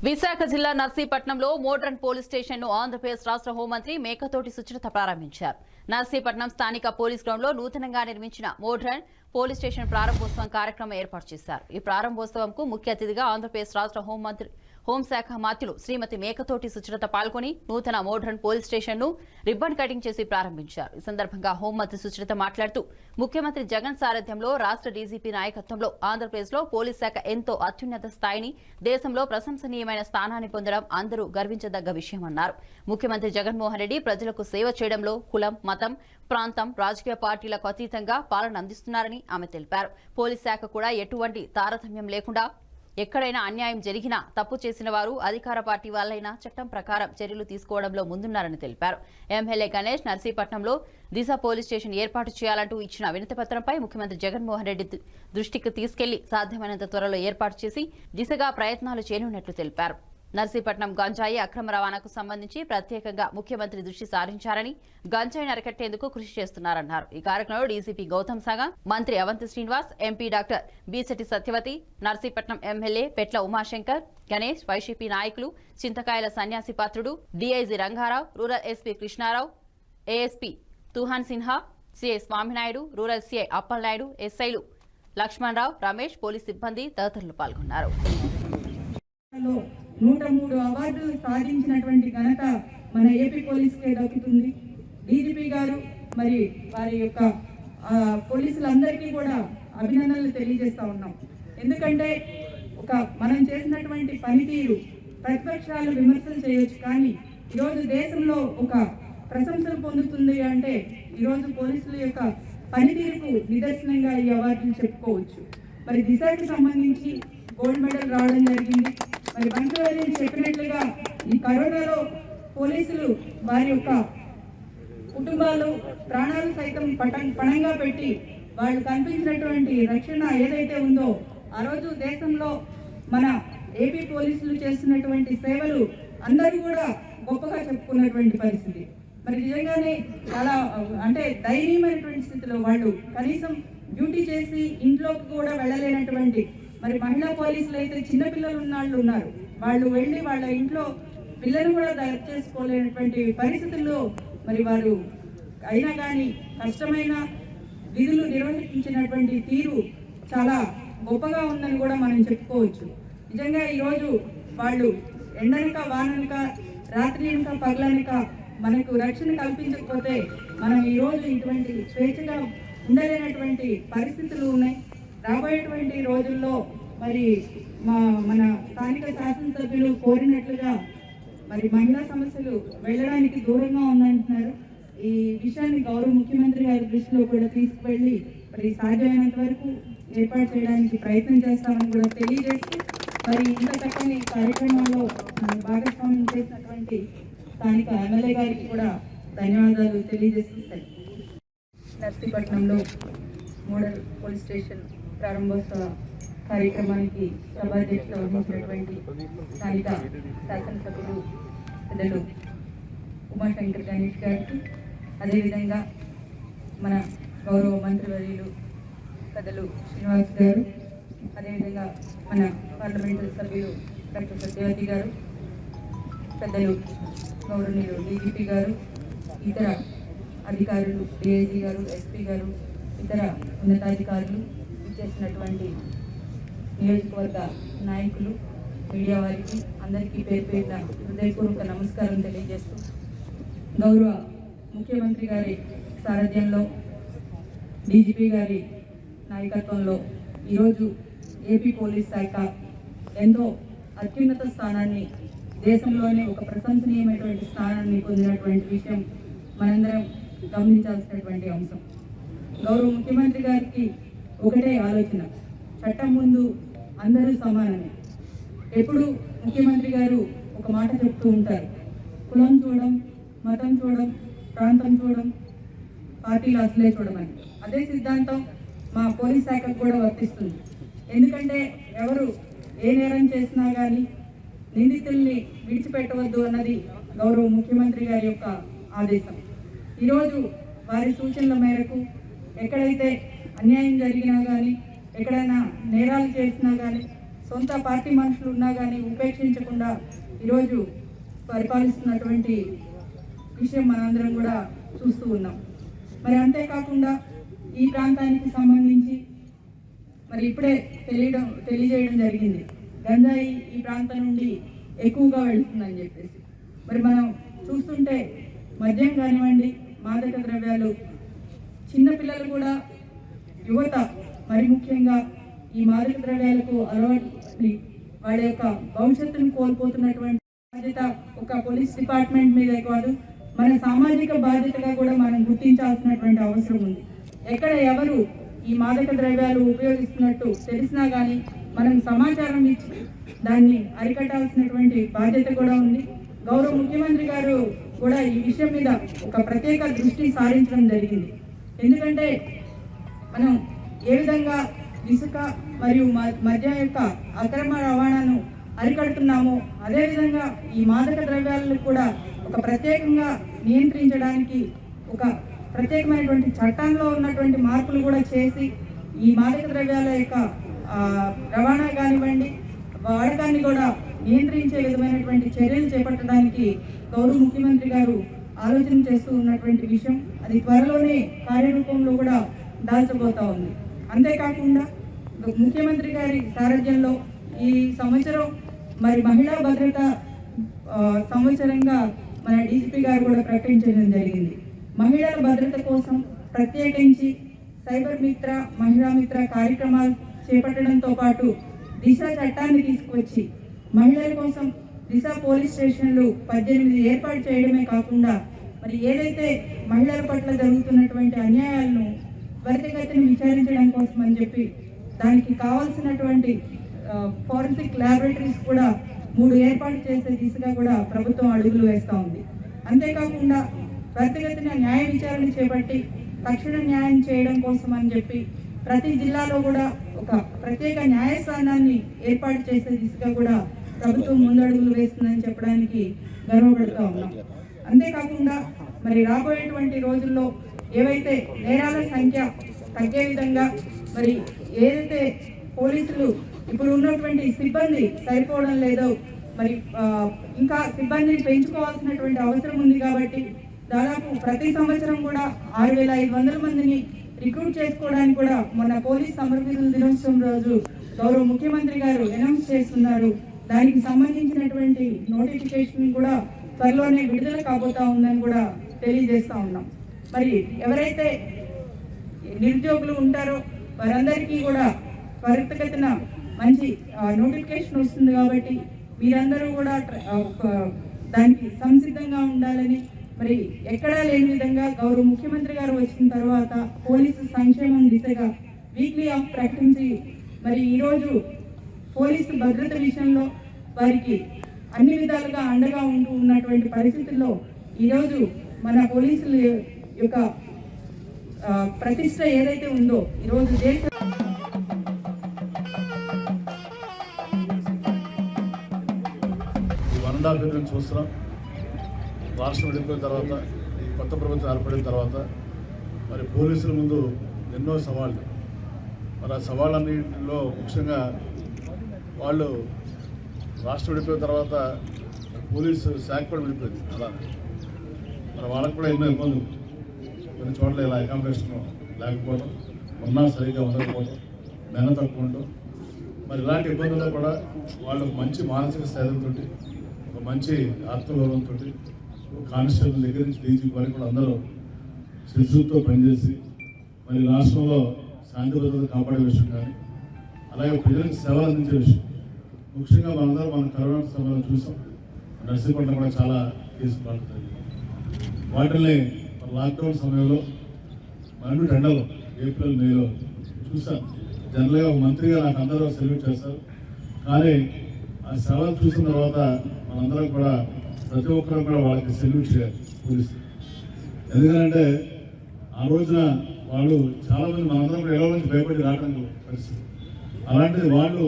విశాఖ జిల్లా నర్సీపట్నంలో modern police station ను ఆంధ్రప్రదేశ్ రాష్ట్ర హోంమంత్రి మేకతోటి సుచరిత ప్రారంభించారు. నర్సీపట్నం స్థానిక పోలీస్ గ్రౌండ్ లో నూతనంగా నిర్మించిన మోడ్రన్ పోలీస్ స్టేషన్ ప్రారంభోత్సవం కార్యక్రమం ఏర్పాటు చేశారు. ఈ ప్రారంభోత్సవంకు ముఖ్య అతిథిగా ఆంధ్రప్రదేశ్ రాష్ట్ర హోంశాఖ మంత్రులు శ్రీమతి మేకతోటి సుచరిత పాల్గొని నూతన మోడ్రన్ పోలీస్ స్టేషన్ ను రిబ్బన్ కటింగ్ చేసి ప్రారంభించారు. ఈ సందర్భంగా హోంమంత్రి సుచరిత మాట్లాడుతూ ముఖ్యమంత్రి జగన్ సారథ్యంలో రాష్ట్ర డీజీపీ నాయకత్వంలో ఆంధ్రప్రదేశ్ లో పోలీస్ శాఖ ఎంతో అత్యున్నత స్థాయిని దేశంలో ప్రశంసనీయమైన స్థానాన్ని పొందడం అందరూ గర్వించదగ్గ విషయమన్నారు. ముఖ్యమంత్రి జగన్మోహన్ రెడ్డి ప్రజలకు సేవ చేయడంలో కులం, మతం, ప్రాంతం, రాజకీయ పార్టీలకు అతీతంగా పాలన అందిస్తున్నారని ఆమె తెలిపారు. పోలీస్ శాఖ కూడా ఎటువంటి తారతమ్యం లేకుండా ఎక్కడైనా అన్యాయం జరిగినా తప్పు చేసిన వారు అధికార పార్టీ వాళ్ళైనా చట్టం ప్రకారం చర్యలు తీసుకోవడంలో ముందున్నారని తెలిపారు. ఎమ్మెల్యే గణేష్ నర్సీపట్నంలో దిశ పోలీస్ స్టేషన్ ఏర్పాటు చేయాలంటూ ఇచ్చిన వినతిపత్రంపై ముఖ్యమంత్రి జగన్మోహన్ రెడ్డి దృష్టికి తీసుకెళ్లి సాధ్యమైనంత త్వరలో ఏర్పాటు చేసి దిశగా ప్రయత్నాలు చేయనున్నట్లు తెలిపారు. నర్సీపట్నం గంజాయి అక్రమ రవాణాకు సంబంధించి ప్రత్యేకంగా ముఖ్యమంత్రి దృష్టి సారించారని, గంజాయిని అరికట్టేందుకు కృషి చేస్తున్నారన్నారు. ఈ కార్యక్రమంలో డీసీపీ గౌతమ్ సాగర్, మంత్రి Avanthi Srinivas, MP doctor Bisetti Satyavathi, Narsipatnam MLA Petla Umashankar, Ganesh, YCP నాయకులు Chintakayala Sanyasi Patrudu, DIG Rangarao, rural SP Krishnarao, ASP Tuhin Sinha, CI Swaminaidu, rural CI Appalanaidu, ఎస్ఐలు లక్ష్మణరావు, రమేష్, పోలీస్ సిబ్బంది తదితరులు పాల్గొన్నారు. 103 అవార్డులు సాధించినటువంటి ఘనత మన ఏపీ పోలీసుకే దక్కుతుంది. డీజీపీ గారు మరి వారి యొక్క పోలీసులందరికీ కూడా అభినందనలు తెలియజేస్తా ఉన్నాం. ఎందుకంటే మనం చేసినటువంటి పనితీరు ప్రతిపక్షాలు విమర్శలు చేయొచ్చు, కానీ ఈరోజు దేశంలో ఒక ప్రశంసలు పొందుతుంది అంటే ఈరోజు పోలీసుల యొక్క పనితీరుకు నిదర్శనంగా ఈ అవార్డులు చెప్పుకోవచ్చు. మరి దిశకు సంబంధించి గోల్డ్ మెడల్ రావడం జరిగింది. మరి బంకవేలి చెప్పినట్లుగా ఈ కరోనాలో పోలీసులు వారి యొక్క కుటుంబాలు ప్రాణాలు సైతం పణంగా పెట్టి వాళ్ళు కల్పించినటువంటి రక్షణ ఏదైతే ఉందో ఆ రోజు దేశంలో మన ఏపీ పోలీసులు చేస్తున్నటువంటి సేవలు అందరూ కూడా గొప్పగా చెప్పుకున్నటువంటి పరిస్థితి. మరి నిజంగానే చాలా ధైర్యమైనటువంటి స్థితిలో వాళ్ళు కనీసం డ్యూటీ చేసి ఇంట్లోకి కూడా వెళ్ళలేనటువంటి, మరి మహిళా పోలీసులు అయితే చిన్నపిల్లలు ఉన్నవాళ్ళు ఉన్నారు, వాళ్ళు వెళ్ళి వాళ్ళ ఇంట్లో పిల్లలు కూడా దయచేసుకోలేనటువంటి చేసుకోలేనటువంటి పరిస్థితుల్లో మరి వారు అయినా కానీ కష్టమైన విధులు నిర్వహించినటువంటి తీరు చాలా గొప్పగా ఉందని కూడా మనం చెప్పుకోవచ్చు. నిజంగా ఈరోజు వాళ్ళు ఎండనక వాననక రాత్రి అనక పగలనక మనకు రక్షణ కల్పించకపోతే మనం ఈరోజు ఇటువంటి స్వేచ్ఛగా ఉండలేనటువంటి పరిస్థితులు ఉన్నాయి. రాబోయేటువంటి రోజుల్లో మరి మన స్థానిక శాసనసభ్యులు కోరినట్లుగా మరి మహిళా సమస్యలు వెళ్ళడానికి దూరంగా ఉందంటున్నారు. ఈ విషయాన్ని గౌరవ ముఖ్యమంత్రి గారి దృష్టిలో కూడా తీసుకువెళ్ళి మరి సాధ్యమైనంత వరకు ఏర్పాటు చేయడానికి ప్రయత్నం చేస్తామని కూడా తెలియజేస్తూ, మరి ఇంత చక్కని కార్యక్రమంలో భాగస్వామ్యం చేసినటువంటి స్థానిక ఎమ్మెల్యే గారికి కూడా ధన్యవాదాలు తెలియజేస్తున్నాయి. నర్సీపట్నంలో మోడల్ పోలీస్ స్టేషన్ ప్రారంభోత్సవ కార్యక్రమానికి సభాధ్యక్షత వహించినటువంటి స్థానిక శాసనసభ్యులు పెద్దలు ఉమాశంకర్ గణేష్ గారికి, అదేవిధంగా మన గౌరవ మంత్రివర్యులు పెద్దలు శ్రీనివాస్ గారు, అదేవిధంగా మన పార్లమెంటరీ సభ్యులు డాక్టర్ సత్యవతి గారు, పెద్దలు గౌరవనీయులు డీజీపీ గారు, ఇతర అధికారులు డిఐజీ గారు, ఎస్పీ గారు, ఇతర ఉన్నతాధికారులు, చేసినటువంటి నియోజకవర్గ నాయకులు, మీడియా వారికి అందరికీ పేరు పేరున హృదయపూర్వక నమస్కారం తెలియజేస్తూ, గౌరవ ముఖ్యమంత్రి గారి సారథ్యంలో డీజీపీ గారి నాయకత్వంలో ఈరోజు ఏపీ పోలీస్ శాఖ ఎంతో అత్యున్నత స్థానాన్ని, దేశంలోనే ఒక ప్రశంసనీయమైనటువంటి స్థానాన్ని పొందినటువంటి విషయం మనందరం గమనించాల్సినటువంటి అంశం. గౌరవ ముఖ్యమంత్రి గారికి ఒకటే ఆలోచన, చట్టం ముందు అందరూ సమానమే. ఎప్పుడు ముఖ్యమంత్రి గారు ఒక మాట చెప్తూ ఉంటారు, కులం చూడం, మతం చూడం, ప్రాంతం చూడం, పార్టీలు అసలే చూడమని. అదే సిద్ధాంతం మా పోలీస్ శాఖకు కూడా వర్తిస్తుంది. ఎందుకంటే ఎవరు ఏ నేరం చేసినా కానీ నిందితుల్ని విడిచిపెట్టవద్దు అన్నది గౌరవ ముఖ్యమంత్రి గారి యొక్క ఆదేశం. ఈరోజు వారి సూచనల మేరకు ఎక్కడైతే అన్యాయం జరిగినా కానీ, ఎక్కడైనా నేరాలు చేసినా కానీ సొంత పార్టీ మనుషులు ఉన్నా కానీ ఉపేక్షించకుండా ఈరోజు పరిపాలిస్తున్నటువంటి విషయం మనందరం కూడా చూస్తూ ఉన్నాం. మరి అంతేకాకుండా ఈ ప్రాంతానికి సంబంధించి మరి ఇప్పుడే తెలియజేయడం జరిగింది, గంజాయి ఈ ప్రాంతం నుండి ఎక్కువగా వెళుతుందని చెప్పేసి. మరి మనం చూస్తుంటే మద్యం కానివ్వండి, మాదక ద్రవ్యాలు, చిన్నపిల్లలు కూడా, యువత మరి ముఖ్యంగా ఈ మాదక ద్రవ్యాలకు అలవాటు వాళ్ళ యొక్క భవిష్యత్తును కోల్పోతున్నటువంటి బాధ్యత ఒక పోలీస్ డిపార్ట్మెంట్ మీదే కాదు, మన సామాజిక బాధ్యతగా కూడా మనం గుర్తించాల్సినటువంటి అవసరం ఉంది. ఎక్కడ ఎవరు ఈ మాదక ద్రవ్యాలు ఉపయోగిస్తున్నట్టు తెలిసినా కానీ మనం సమాచారం ఇచ్చి దాన్ని అరికట్టాల్సినటువంటి బాధ్యత కూడా ఉంది. గౌరవ ముఖ్యమంత్రి గారు కూడా ఈ విషయం మీద ఒక ప్రత్యేక దృష్టి సారించడం జరిగింది. ఎందుకంటే మనం ఏ విధంగా ఇసుక మరియు మద్యం యొక్క అక్రమ రవాణాను అరికడుతున్నామో అదేవిధంగా ఈ మాదక ద్రవ్యాలను కూడా ఒక ప్రత్యేకంగా నియంత్రించడానికి ఒక ప్రత్యేకమైనటువంటి చట్టంలో ఉన్నటువంటి మార్పులు కూడా చేసి ఈ మాదక ద్రవ్యాల యొక్క రవాణా కానివ్వండి, వాడకాన్ని కూడా నియంత్రించే విధమైనటువంటి చర్యలు చేపట్టడానికి గౌరవ ముఖ్యమంత్రి గారు ఆలోచన చేస్తూ ఉన్నటువంటి విషయం, అది త్వరలోనే కార్యరూపంలో కూడా దాల్చబోతా ఉంది. అంతేకాకుండా ముఖ్యమంత్రి గారి సారథ్యంలో ఈ సంవత్సరం మరి మహిళా భద్రత సంవత్సరంగా మన డీజీపీ గారు కూడా ప్రకటించడం జరిగింది. మహిళల భద్రత కోసం ప్రత్యేకించి సైబర్ మిత్ర, మహిళా మిత్ర కార్యక్రమాలు చేపట్టడంతో పాటు దిశ చట్టాన్ని తీసుకువచ్చి మహిళల కోసం దిశ పోలీస్ స్టేషన్లు 18 ఏర్పాటు చేయడమే కాకుండా మరి ఏదైతే మహిళల పట్ల జరుగుతున్నటువంటి అన్యాయాలను త్వరితగతిని విచారించడం కోసం అని చెప్పి దానికి కావాల్సినటువంటి ఫోరెన్సిక్ ల్యాబొరేటరీస్ కూడా 3 ఏర్పాటు చేసే దిశగా కూడా ప్రభుత్వం అడుగులు వేస్తూ ఉంది. అంతేకాకుండా త్వరితగతిన న్యాయ విచారణ చేపట్టి తక్షణ న్యాయం చేయడం కోసం అని చెప్పి ప్రతి జిల్లాలో కూడా ఒక ప్రత్యేక న్యాయస్థానాన్ని ఏర్పాటు చేసే దిశగా కూడా ప్రభుత్వం ముందడుగులు వేస్తుందని చెప్పడానికి గర్వపడుతూ ఉన్నాం. అంతేకాకుండా మరి రాబోయేటువంటి రోజుల్లో ఏవైతే నేరాల సంఖ్య తగ్గే విధంగా మరి ఏదైతే పోలీసులు ఇప్పుడు ఉన్నటువంటి సిబ్బంది సరిపోవడం లేదో, మరి ఇంకా సిబ్బందిని పెంచుకోవాల్సినటువంటి అవసరం ఉంది. కాబట్టి దాదాపు ప్రతి సంవత్సరం కూడా 6500 మందిని రిక్రూట్ చేసుకోవడానికి కూడా మొన్న పోలీస్ సమర్పితుల దినోత్సవం రోజు గౌరవ ముఖ్యమంత్రి గారు అనౌన్స్ చేస్తున్నారు. దానికి సంబంధించినటువంటి నోటిఫికేషన్ కూడా త్వరలోనే విడుదల కాబోతా ఉందని కూడా తెలియజేస్తా ఉన్నాం. మరి ఎవరైతే నిరుద్యోగులు ఉంటారో వారందరికీ కూడా త్వరితగతిన మంచి నోటిఫికేషన్ వస్తుంది. కాబట్టి మీరందరూ కూడా దానికి సంసిద్ధంగా ఉండాలని, మరి ఎక్కడా లేని విధంగా గౌరవ ముఖ్యమంత్రి గారు వచ్చిన తర్వాత పోలీసు సంక్షేమం దిశగా వీక్లీ ఆఫ్ ప్రకటించి మరి ఈరోజు పోలీసు భద్రత విషయంలో వారికి అన్ని విధాలుగా అండగా ఉన్నటువంటి పరిస్థితుల్లో ఈరోజు మన పోలీసుల యొక్క ప్రతిష్ట ఏదైతే ఉందో ఈరోజు దేశ వనడాభివృద్ధిని చూస్తున్నాం. రాష్ట్రం విడిపోయిన తర్వాత ఈ కొత్త ప్రభుత్వం ఏర్పడిన తర్వాత మరి పోలీసుల ముందు ఎన్నో సవాళ్ళు. మరి ఆ సవాళ్ళన్నింటిలో ముఖ్యంగా వాళ్ళు రాష్ట్రం విడిపోయిన తర్వాత పోలీసు శాఖ కూడా విడిపోయింది. అలా మరి వాళ్ళకు కూడా ఎన్నో ఇబ్బందులు, కొన్ని చోట్ల ఇలా అకామిడేషన్ లేకపోవడం, ఉన్నా సరిగ్గా ఉండకపోవడం, మెన తక్కువ ఉండడం. మరి ఇలాంటి ఇబ్బందుల్లో కూడా వాళ్ళు మంచి మానసిక స్థైర్యంతో, ఒక మంచి ఆత్మగౌరవంతో కానిస్టేబుల్ దగ్గర నుంచి డీజీ వరకు కూడా అందరూ శిశువుతో పనిచేసి మరి రాష్ట్రంలో శాంతి భద్రత కాపాడే విషయం కానీ, అలాగే ప్రజలకు సేవలు అందించే విషయం, ముఖ్యంగా మనందరం మనం కరోనా సమయంలో చూసాం. నర్సీపట్నం కూడా చాలా కేసులు పడుతుంది. వాటిని లాక్డౌన్ సమయంలో మనం ఎండలో ఏప్రిల్ మేలో చూసాం. జనరల్గా ఒక మంత్రిగా నాకు అందరూ సెల్యూట్ చేస్తారు. కానీ ఆ సేవలు చూసిన తర్వాత మనందరం కూడా ప్రతి ఒక్కరు కూడా వాళ్ళకి సెల్యూట్ చేయాలి పోలీసులు. ఎందుకంటే ఆ రోజున వాళ్ళు చాలామంది మనందరం కూడా ఎలా నుంచి భయపడి రావడానికి పరిస్థితి. అలాంటిది వాళ్ళు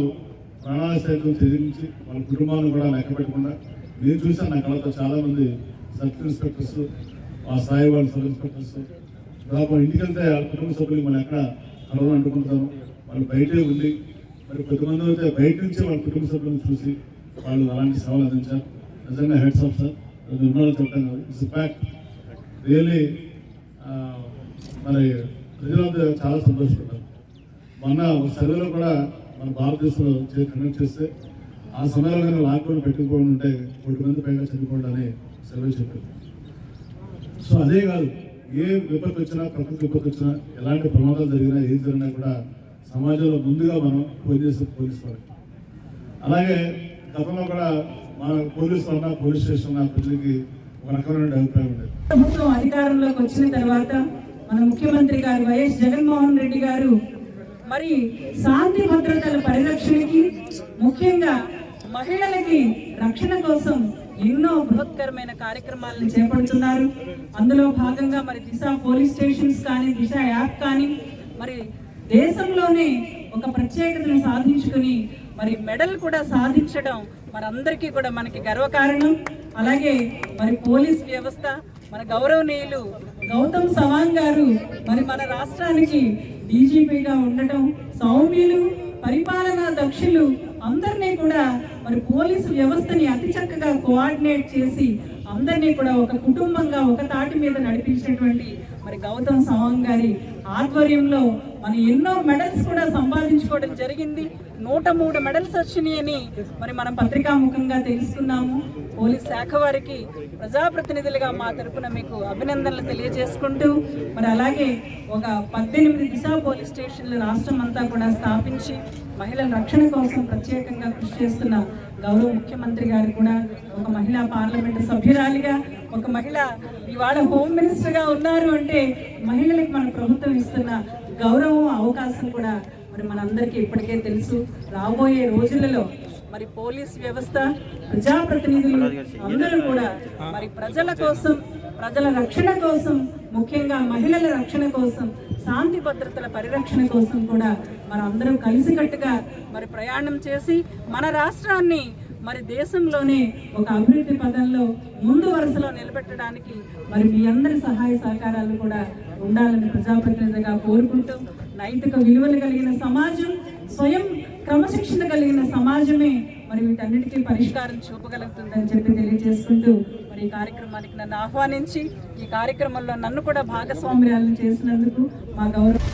ప్రాణాల సైతం త్యజించి వాళ్ళ కుటుంబాలను కూడా లెక్క పెట్టకుండా నేను చూశాను. నా కళతో చాలామంది సబ్ ఇన్స్పెక్టర్స్, ఆ స్థాయి వాళ్ళు సబ్ ఇన్స్పెక్టర్స్ దాదాపు ఇంటికి వెళ్తే వాళ్ళ కుటుంబ సభ్యులు మనం ఎక్కడ కలవని అనుకుంటాము. వాళ్ళు బయటే ఉండి మరి కొంతమంది అయితే బయట నుంచి వాళ్ళ కుటుంబ సభ్యులను చూసి వాళ్ళు అలాంటి సేవలు అందించారు. నిజంగా హెడ్స్ ఆఫ్ సార్, విమర్శలు చెప్పాను కాదు, ఇట్స్ ఫ్యాక్ట్. రియల్లీ మరి ప్రజలందరూ చాలా సంతోషపడ్డారు. మొన్న ఒక సర్వేలో కూడా మన భారతదేశంలో కండక్ట్ చేస్తే ఆ సమయంలో కానీ లాక్డౌన్ పెట్టుకోవడం ఉంటే 1 మంది పైగా చనిపోవడం అని సర్వే చెప్పారు. సో అదే కాదు, ఏ విపత్తు వచ్చినా, ప్రకృతి విపత్తు వచ్చినా, ఎలాంటి ప్రమాదాలు జరిగినా, ఏది జరిగినా కూడా సమాజంలో ముందుగా మనం పోలీసు వాళ్ళకి. అలాగే గతంలో కూడా మన పోలీసులు అన్నా, పోలీస్ స్టేషన్ అన్నా ప్రజలకి ఒక రకమైన అభిప్రాయం ఉండేది. ప్రభుత్వం అధికారంలోకి వచ్చిన తర్వాత మన ముఖ్యమంత్రి గారు వైఎస్ జగన్మోహన్ రెడ్డి గారు మరి శాంతి భద్రతల పరిరక్షణకి, ముఖ్యంగా మహిళలకి రక్షణ కోసం ఎన్నో బృహత్కరమైన కార్యక్రమాలను చేపడుతున్నారు. అందులో భాగంగా మరి దిశ పోలీస్ స్టేషన్స్ కానీ, దిశ యాప్ కానీ మరి దేశంలోనే ఒక ప్రత్యేకతను సాధించుకుని మరి మెడల్ కూడా సాధించడం మనందరికీ కూడా మనకి గర్వకారణం. అలాగే మరి పోలీస్ వ్యవస్థ, మన గౌరవనీయులు గౌతమ్ సవాంగ్ గారు మరి మన రాష్ట్రానికి డీజీపీగా ఉండటం, సౌమ్యులు, పరిపాలనా దక్షులు అందరినీ కూడా మరి పోలీసు వ్యవస్థని అతి చక్కగా కోఆర్డినేట్ చేసి అందరినీ కూడా ఒక కుటుంబంగా ఒక తాటి మీద నడిపించినటువంటి మరి గౌతమ్ సవాంగ్ గారి ఆధ్వర్యంలో మనం ఎన్నో మెడల్స్ కూడా సంపాదించుకోవడం జరిగింది. 103 మెడల్స్ వచ్చినాయని మరి మనం పత్రికాముఖంగా తెలుసుకున్నాము. పోలీస్ శాఖ వారికి ప్రజాప్రతినిధులుగా మా తరపున మీకు అభినందనలు తెలియజేసుకుంటూ మరి అలాగే ఒక 18 దిశ పోలీస్ స్టేషన్లు రాష్ట్రం అంతా కూడా స్థాపించి మహిళల రక్షణ కోసం ప్రత్యేకంగా కృషి చేస్తున్న గౌరవ ముఖ్యమంత్రి గారు కూడా ఒక మహిళా పార్లమెంటు సభ్యురాలిగా, ఒక మహిళ ఇవాళ హోమ్ మినిస్టర్గా ఉన్నారు అంటే మహిళలకు మన ప్రభుత్వం ఇస్తున్న గౌరవం, అవకాశం కూడా మరి మనందరికీ ఇప్పటికే తెలుసు. రాబోయే రోజులలో మరి పోలీస్ వ్యవస్థ, ప్రజాప్రతినిధులు అందరూ కూడా మరి ప్రజల కోసం, ప్రజల రక్షణ కోసం, ముఖ్యంగా మహిళల రక్షణ కోసం, శాంతి భద్రతల పరిరక్షణ కోసం కూడా మన అందరం కలిసికట్టుగా మరి ప్రయాణం చేసి మన రాష్ట్రాన్ని మరి దేశంలోనే ఒక అభివృద్ధి పదంలో ముందు వరుసలో నిలబెట్టడానికి మరి మీ అందరి సహాయ సహకారాలు కూడా ఉండాలని ప్రజాప్రతినిధిగా కోరుకుంటూ, నైతిక విలువలు కలిగిన సమాజం, స్వయం క్రమశిక్షణ కలిగిన సమాజమే మరి వీటన్నిటికీ పరిష్కారం చూపగలుగుతుందని చెప్పి తెలియజేసుకుంటూ మరి ఈ కార్యక్రమానికి నన్ను ఆహ్వానించి ఈ కార్యక్రమంలో నన్ను కూడా భాగస్వామ్యాలను చేసినందుకు మా గౌరవ